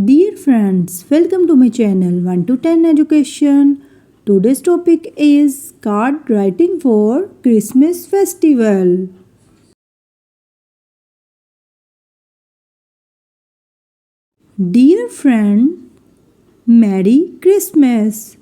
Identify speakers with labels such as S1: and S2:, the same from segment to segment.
S1: Dear friends, welcome to my channel 1 to 10 Education. Today's topic is card writing for Christmas festival. Dear friend, Merry Christmas.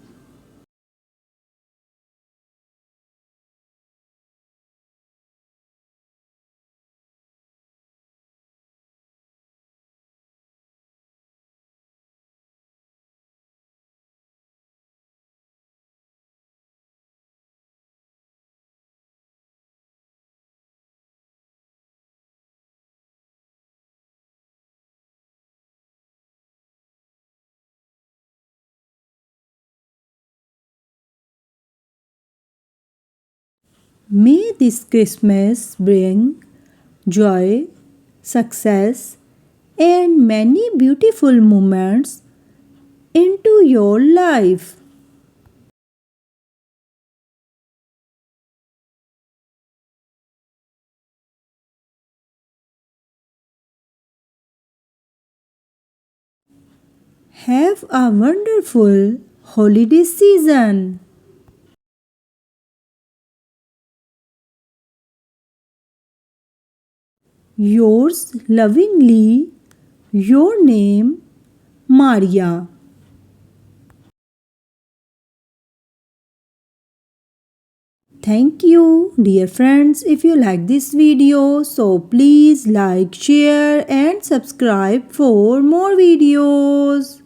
S1: May this Christmas bring joy, success, and many beautiful moments into your life. Have a wonderful holiday season. Yours lovingly, your name, Maria. Thank you, dear friends. If you like this video, so please like, share, and subscribe for more videos.